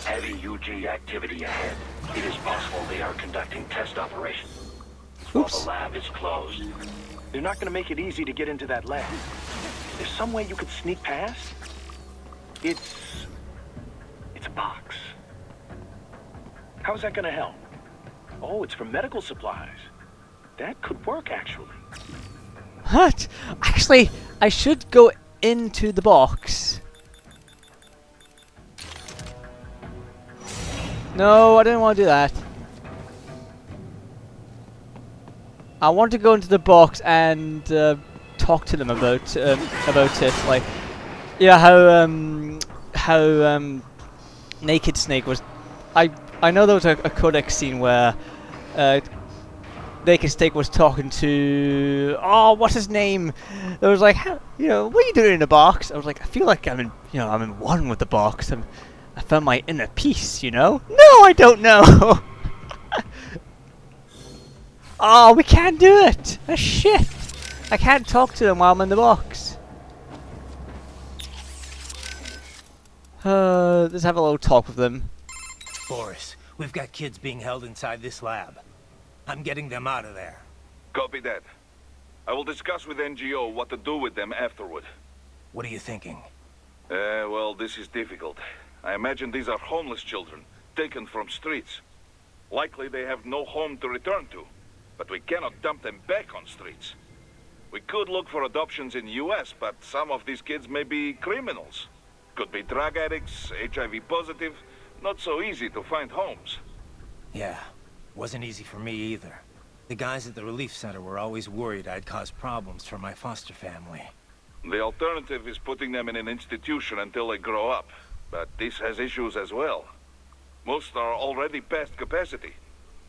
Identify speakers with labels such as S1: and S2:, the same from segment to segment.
S1: Heavy UG activity ahead. It is possible they are conducting test operations. While the lab is closed.
S2: They're not gonna make it easy to get into that lab. There's some way you could sneak past? It's a box. How's that gonna help? Oh, it's for medical supplies. That could work, actually.
S3: What? Actually, I should go into the box. No, I didn't want to do that. I want to go into the box and talk to them about it, like, yeah, how Naked Snake was. I know there was a codex scene where Naked Snake was talking to, oh, what's his name? It was like, what are you doing in the box? I was like, I feel like I'm in one with the box. I found my inner peace, No, I don't know. Oh, we can't do it. Oh, shit. I can't talk to them while I'm in the box. Let's have a little talk with them.
S4: Boris, we've got kids being held inside this lab. I'm getting them out of there.
S5: Copy that. I will discuss with NGO what to do with them afterward.
S4: What are you thinking?
S5: Well, this is difficult. I imagine these are homeless children, taken from streets. Likely they have no home to return to, but we cannot dump them back on streets. We could look for adoptions in the US, but some of these kids may be criminals. Could be drug addicts, HIV positive. Not so easy to find homes.
S4: Yeah, wasn't easy for me either. The guys at the relief center were always worried I'd cause problems for my foster family.
S5: The alternative is putting them in an institution until they grow up. But this has issues as well. Most are already past capacity.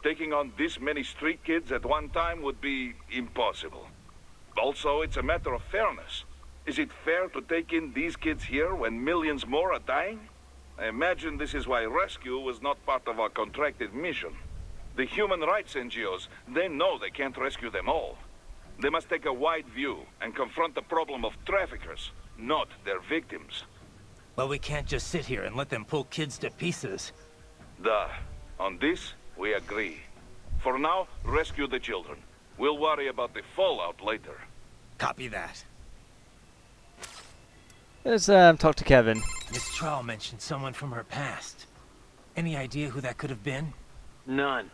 S5: Taking on this many street kids at one time would be impossible. Also, it's a matter of fairness. Is it fair to take in these kids here when millions more are dying? I imagine this is why rescue was not part of our contracted mission. The human rights NGOs, they know they can't rescue them all. They must take a wide view and confront the problem of traffickers, not their victims.
S4: Well, we can't just sit here and let them pull kids to pieces.
S5: Duh. On this, we agree. For now, rescue the children. We'll worry about the fallout later.
S4: Copy that.
S3: Let's talk to Kevin.
S4: Miss Trall mentioned someone from her past. Any idea who that could have been?
S2: None.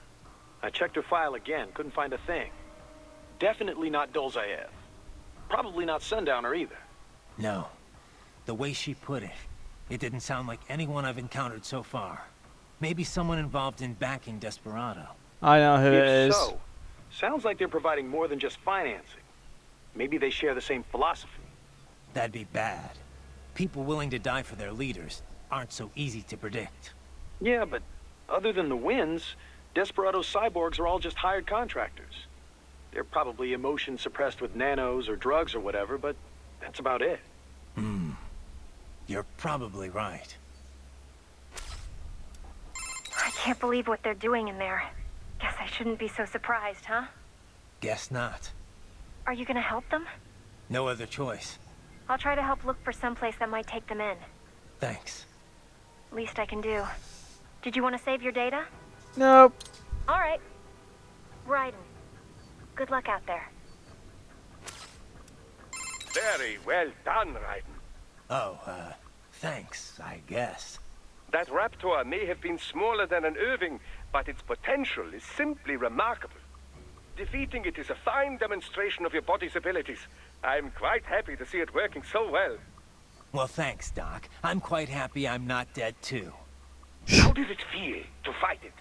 S2: I checked her file again, couldn't find a thing. Definitely not Dolzaev. Probably not Sundowner either.
S4: No. The way she put it, it didn't sound like anyone I've encountered so far. Maybe someone involved in backing Desperado.
S3: I know who it
S2: If
S3: is.
S2: so, sounds like they're providing more than just financing. Maybe they share the same philosophy.
S4: That'd be bad. People willing to die for their leaders aren't so easy to predict.
S2: Yeah, but other than the wins, Desperado's cyborgs are all just hired contractors. They're probably emotion suppressed with nanos or drugs or whatever, but that's about it.
S4: You're probably right.
S6: I can't believe what they're doing in there. Guess I shouldn't be so surprised, huh?
S4: Guess not.
S6: Are you gonna help them?
S4: No other choice.
S6: I'll try to help look for someplace that might take them in.
S4: Thanks.
S6: Least I can do. Did you want to save your data?
S3: Nope.
S6: All right. Raiden. Good luck out there.
S7: Very well done, Raiden.
S4: Oh, thanks, I guess.
S7: That raptor may have been smaller than an Irving, but its potential is simply remarkable. Defeating it is a fine demonstration of your body's abilities. I'm quite happy to see it working so well.
S4: Well, thanks, Doc. I'm quite happy I'm not dead, too.
S7: How did it feel to fight it?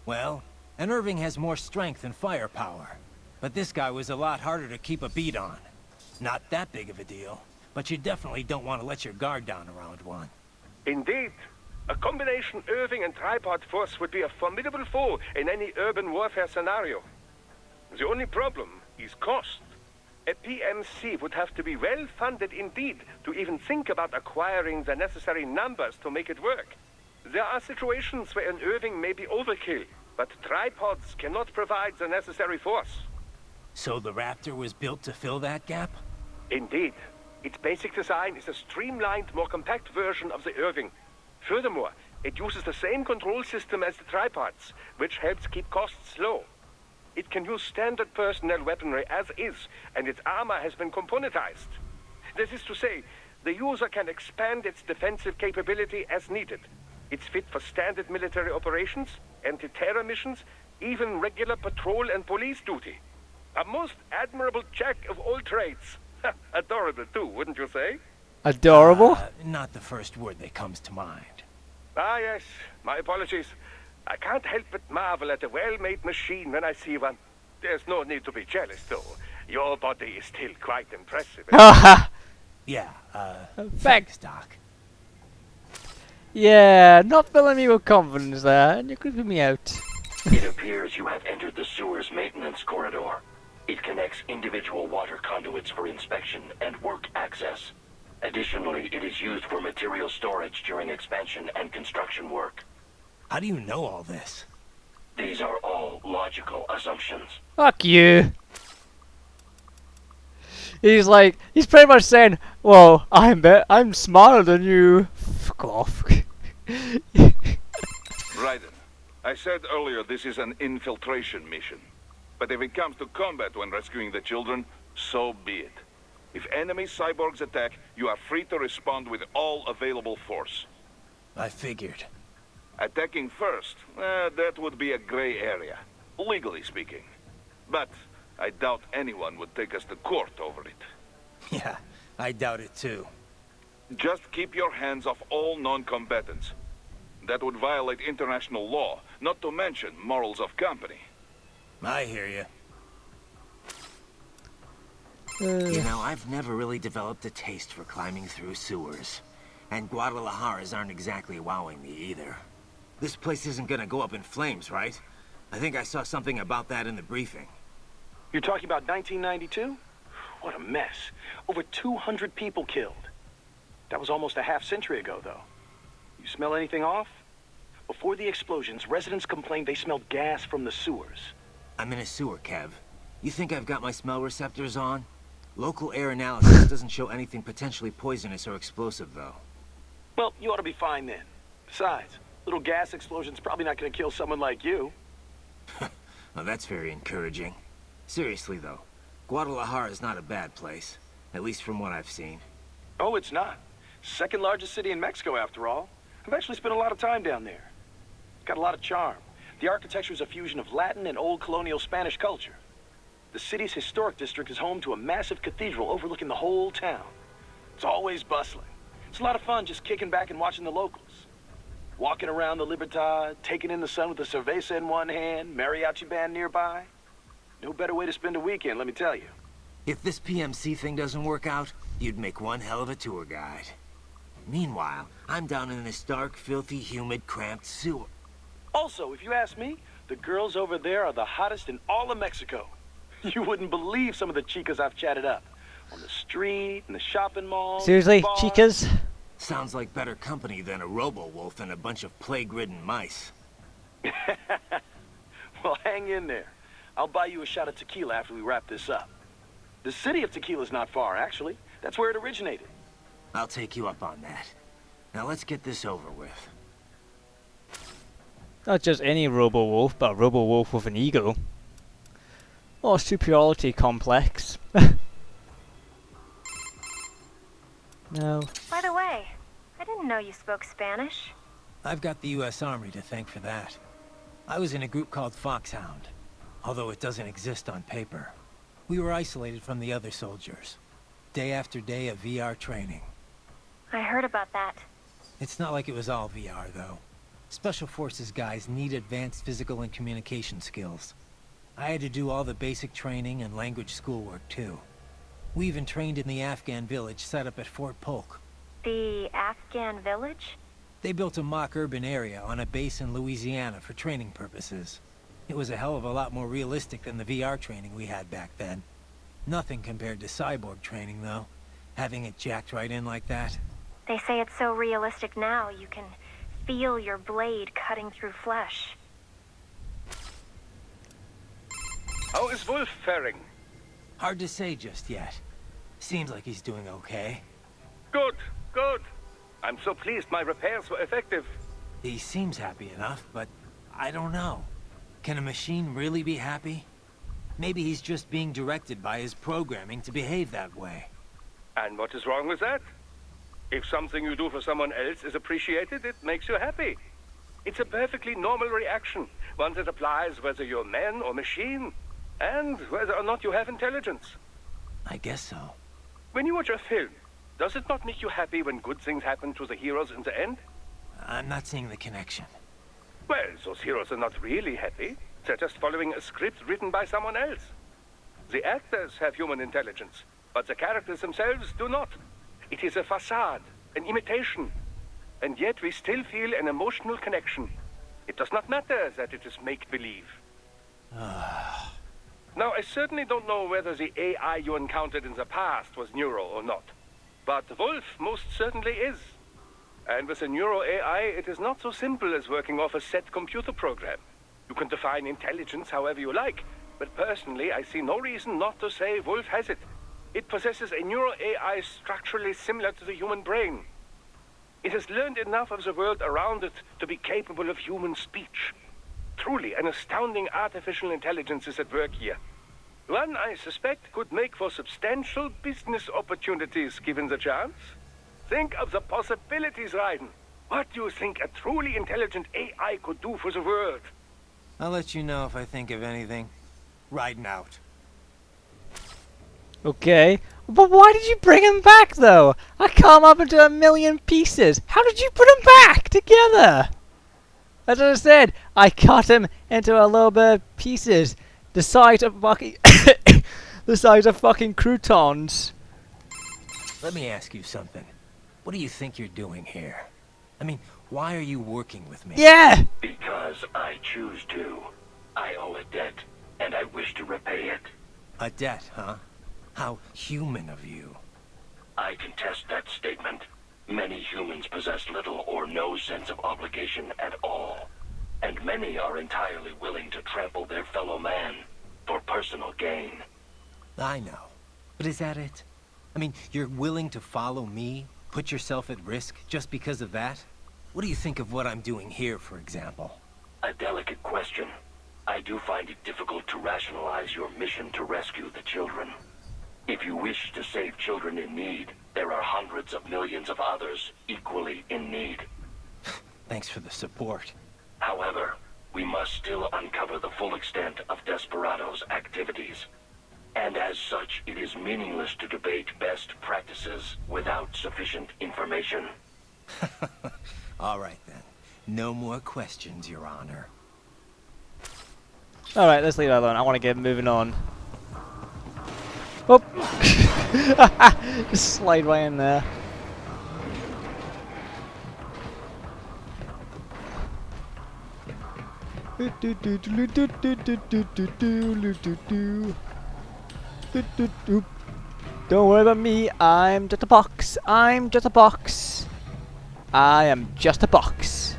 S4: Well, an Irving has more strength and firepower. But this guy was a lot harder to keep a beat on. Not that big of a deal, but you definitely don't want to let your guard down around one.
S7: Indeed. A combination Irving and tripod force would be a formidable foe in any urban warfare scenario. The only problem is cost. A PMC would have to be well funded indeed to even think about acquiring the necessary numbers to make it work. There are situations where an Irving may be overkill, but tripods cannot provide the necessary force.
S4: So the Raptor was built to fill that gap?
S7: Indeed. Its basic design is a streamlined, more compact version of the Irving. Furthermore, It uses the same control system as the tripods, which helps keep costs low. It can use standard personnel weaponry as is, and its armor has been componentized. This is to say, the user can expand its defensive capability as needed. It's fit for standard military operations, anti-terror missions, even regular patrol and police duty. A most admirable jack of all trades. Adorable too, wouldn't you say?
S3: Adorable?
S4: Not the first word that comes to mind.
S7: Ah, yes. My apologies. I can't help but marvel at a well-made machine when I see one. There's no need to be jealous, though. Your body is still quite impressive.
S3: Haha.
S4: Yeah,
S3: Thanks.
S4: Doc.
S3: Yeah, not filling me with confidence there, and you're creeping me out.
S1: It appears you have entered the sewer's maintenance corridor. It connects individual water conduits for inspection and work access. Additionally, it is used for material storage during expansion and construction work.
S4: How do you know all this?
S1: These are all logical assumptions.
S3: Fuck you. He's pretty much saying, well, I'm smarter than you. Fuck off.
S5: Raiden, I said earlier this is an infiltration mission. But if it comes to combat when rescuing the children, so be it. If enemy cyborgs attack, you are free to respond with all available force.
S4: I figured.
S5: Attacking first, that would be a gray area, legally speaking. But I doubt anyone would take us to court over it.
S4: Yeah, I doubt it too.
S5: Just keep your hands off all non-combatants. That would violate international law, not to mention morals of company.
S4: I hear you.
S8: You know, I've never really developed a taste for climbing through sewers. And Guadalajaras aren't exactly wowing me either. This place isn't gonna go up in flames, right? I think I saw something about that in the briefing.
S2: You're talking about 1992? What a mess. Over 200 people killed. That was almost a half-century ago, though. You smell anything off? Before the explosions, residents complained they smelled gas from the sewers.
S8: I'm in a sewer, Kev. You think I've got my smell receptors on? Local air analysis doesn't show anything potentially poisonous or explosive, though.
S2: Well, you ought to be fine then. Besides, little gas explosion's probably not going to kill someone like you.
S8: Well, that's very encouraging. Seriously, though, Guadalajara is not a bad place. At least from what I've seen.
S2: Oh, it's not. Second largest city in Mexico, after all. I've actually spent a lot of time down there. It's got a lot of charm. The architecture is a fusion of Latin and old colonial Spanish culture. The city's historic district is home to a massive cathedral overlooking the whole town. It's always bustling. It's a lot of fun just kicking back and watching the locals. Walking around the Libertad, taking in the sun with a cerveza in one hand, mariachi band nearby. No better way to spend a weekend, let me tell you.
S8: If this PMC thing doesn't work out, you'd make one hell of a tour guide. Meanwhile, I'm down in this dark, filthy, humid, cramped sewer.
S2: Also, if you ask me, the girls over there are the hottest in all of Mexico. You wouldn't believe some of the chicas I've chatted up. On the street, in the shopping mall.
S3: Seriously,
S2: bars.
S3: chicas?
S8: Sounds like better company than a robo-wolf and a bunch of plague-ridden mice.
S2: Well, hang in there. I'll buy you a shot of tequila after we wrap this up. The city of tequila's not far, actually. That's where it originated.
S8: I'll take you up on that. Now let's get this over with.
S3: Not just any robo-wolf, but a robo-wolf with an ego. Or superiority complex. No.
S6: By the way, I didn't know you spoke Spanish.
S4: I've got the U.S. Army to thank for that. I was in a group called Foxhound, although it doesn't exist on paper. We were isolated from the other soldiers. Day after day of VR training.
S6: I heard about that.
S4: It's not like it was all VR, though. Special Forces guys need advanced physical and communication skills. I had to do all the basic training and language schoolwork, too. We even trained in the Afghan village set up at Fort Polk.
S6: The Afghan village?
S4: They built a mock urban area on a base in Louisiana for training purposes. It was a hell of a lot more realistic than the VR training we had back then. Nothing compared to cyborg training, though. Having it jacked right in like that.
S6: They say it's so realistic now, you can feel your blade cutting through flesh.
S7: How is Wolf faring?
S4: Hard to say just yet. Seems like he's doing okay.
S7: Good, good. I'm so pleased my repairs were effective.
S4: He seems happy enough, but I don't know. Can a machine really be happy? Maybe he's just being directed by his programming to behave that way.
S7: And what is wrong with that? If something you do for someone else is appreciated, it makes you happy. It's a perfectly normal reaction, one that applies whether you're man or machine, and whether or not you have intelligence.
S4: I guess so.
S7: When you watch a film, does it not make you happy when good things happen to the heroes in the end?
S4: I'm not seeing the connection.
S7: Well, those heroes are not really happy. They're just following a script written by someone else. The actors have human intelligence, but the characters themselves do not. It is a facade, an imitation. And yet we still feel an emotional connection. It does not matter that it is make-believe. Now, I certainly don't know whether the AI you encountered in the past was neural or not. But Wolf most certainly is. And with a neuro AI, it is not so simple as working off a set computer program. You can define intelligence however you like, but personally, I see no reason not to say Wolf has it. It possesses a neuro AI structurally similar to the human brain. It has learned enough of the world around it to be capable of human speech. Truly, an astounding artificial intelligence is at work here. One, I suspect, could make for substantial business opportunities given the chance. Think of the possibilities, Raiden. What do you think a truly intelligent AI could do for the world?
S4: I'll let you know if I think of anything. Riding out.
S3: Okay. But why did you bring him back, though? I cut him up into a million pieces. How did you put him back together? As I said, I cut him into a little bit of pieces. The size of fucking... the size of fucking croutons.
S4: Let me ask you something. What do you think you're doing here? I mean, why are you working with me?
S3: Yeah!
S1: Because I choose to. I owe a debt, and I wish to repay it.
S4: A debt, huh? How human of you.
S1: I contest that statement. Many humans possess little or no sense of obligation at all. And many are entirely willing to trample their fellow man for personal gain.
S4: I know. But is that it? I mean, you're willing to follow me? Put yourself at risk just because of that? What do you think of what I'm doing here, for example?
S1: A delicate question. I do find it difficult to rationalize your mission to rescue the children. If you wish to save children in need, there are hundreds of millions of others equally in need.
S4: Thanks for the support.
S1: However, we must still uncover the full extent of Desperado's activities. And as such, it is meaningless to debate best practices without sufficient information.
S4: All right, then. No more questions, Your Honor.
S3: Alright, let's leave that alone. I want to get moving on. Oh! Just slide right in there. Don't worry about me, I'm just a box. I'm just a box. I am just a box.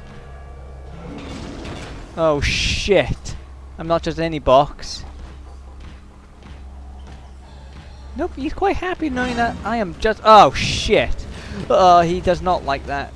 S3: Oh shit. I'm not just any box. Nope, he's quite happy knowing that I am just... Oh shit. He does not like that.